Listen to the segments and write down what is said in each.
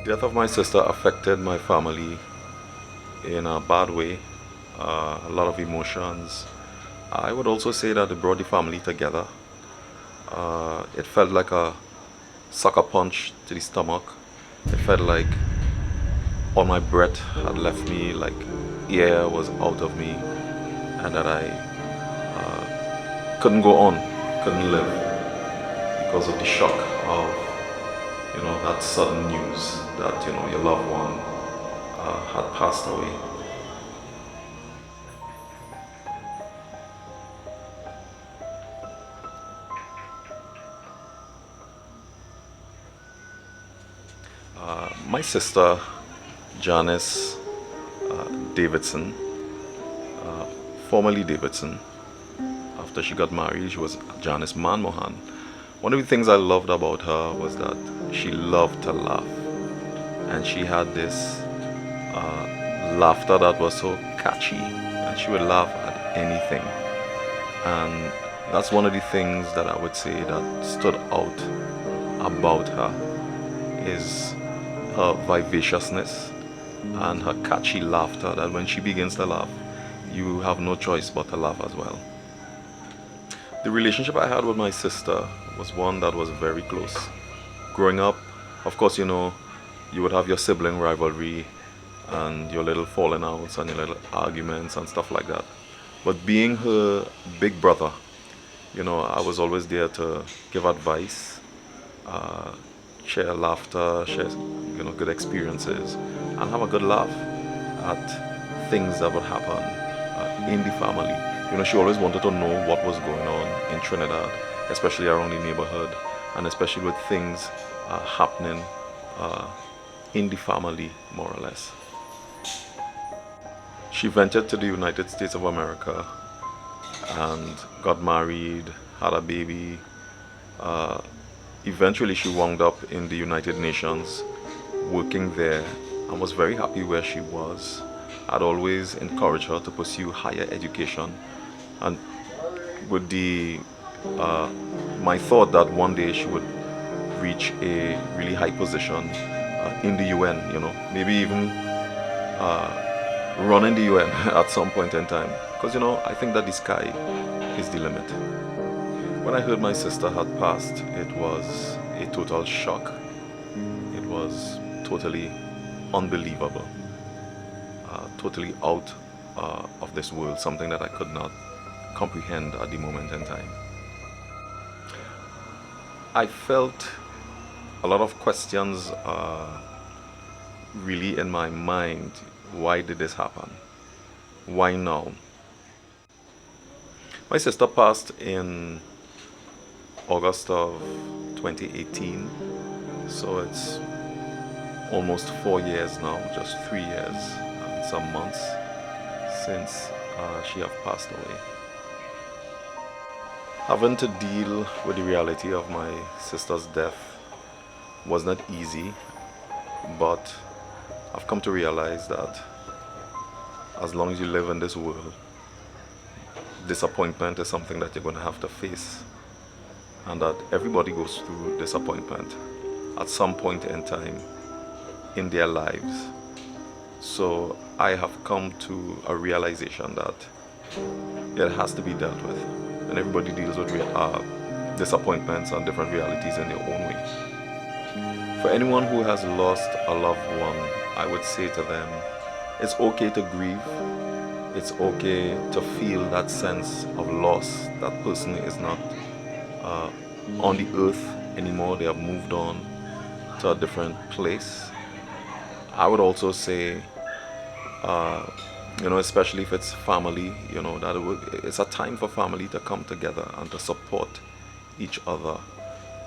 Death of my sister affected my family in a bad way. A lot of emotions. I would also say that it brought the family together. It felt like a sucker punch to the stomach. It felt like all my breath had left me, like air was out of me, and that I couldn't go on, couldn't live because of the shock of that sudden news that your loved one had passed away. My sister Janice Davidson, formerly Davidson, after she got married, she was Janice Manmohan. One of the things I loved about her was that she loved to laugh, and she had this laughter that was so catchy, and she would laugh at anything. And that's one of the things that I would say that stood out about her is her vivaciousness and her catchy laughter, that when she begins to laugh, you have no choice but to laugh as well. The relationship I had with my sister was one that was very close. Growing up, of course, you would have your sibling rivalry and your little falling outs and your little arguments and stuff like that. But being her big brother, I was always there to give advice, share laughter, share good experiences, and have a good laugh at things that would happen in the family. She always wanted to know what was going on in Trinidad, especially around the neighborhood, and especially with things happening in the family, more or less. She ventured to the United States of America and got married, had a baby. Eventually, she wound up in the United Nations, working there, and was very happy where she was. I'd always encouraged her to pursue higher education, and with my thought that one day she would reach a really high position in the UN, maybe even run in the UN at some point in time. Because, I think that the sky is the limit. When I heard my sister had passed, it was a total shock. It was totally unbelievable, totally out of this world, something that I could not comprehend at the moment in time. I felt a lot of questions really in my mind. Why did this happen? Why now? My sister passed in August of 2018, so it's almost 4 years now, just 3 years and some months since she have passed away. Having to deal with the reality of my sister's death was not easy, but I've come to realize that as long as you live in this world, disappointment is something that you're going to have to face, and that everybody goes through disappointment at some point in time in their lives. So I have come to a realization that it has to be dealt with, and everybody deals with disappointments and different realities in their own way. For anyone who has lost a loved one, I would say to them, it's okay to grieve. It's okay to feel that sense of loss. That person is not on the earth anymore. They have moved on to a different place. I would also say, especially if it's family, that it's a time for family to come together and to support each other.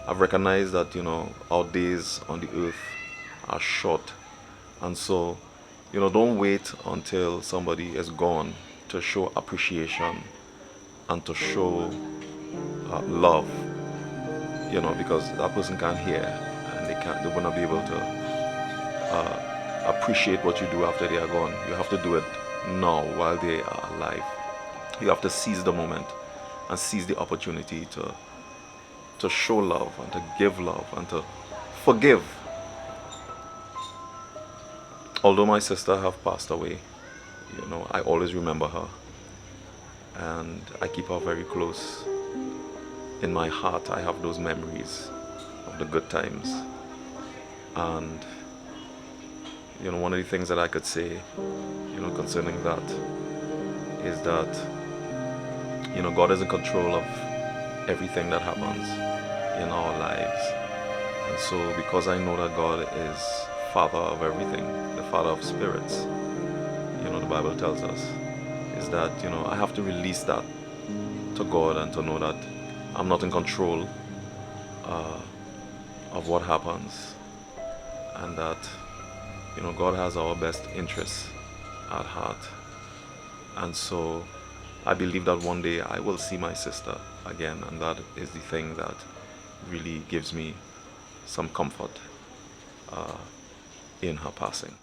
I've recognized that, our days on the earth are short. And so, don't wait until somebody is gone to show appreciation and to show love, because that person can't hear, and they will not be able to appreciate what you do after they are gone. You have to do it now while they are alive. You have to seize the moment and seize the opportunity to show love and to give love and to forgive. although my sister have passed away, I always remember her, and I keep her very close. In my heart, I have those memories of the good times. And one of the things that I could say, concerning that is that, God is in control of everything that happens in our lives. And so because I know that God is Father of everything, the Father of spirits, the Bible tells us, is that, I have to release that to God and to know that I'm not in control of what happens, and that, God has our best interests at heart. And so I believe that one day I will see my sister again, and that is the thing that really gives me some comfort in her passing.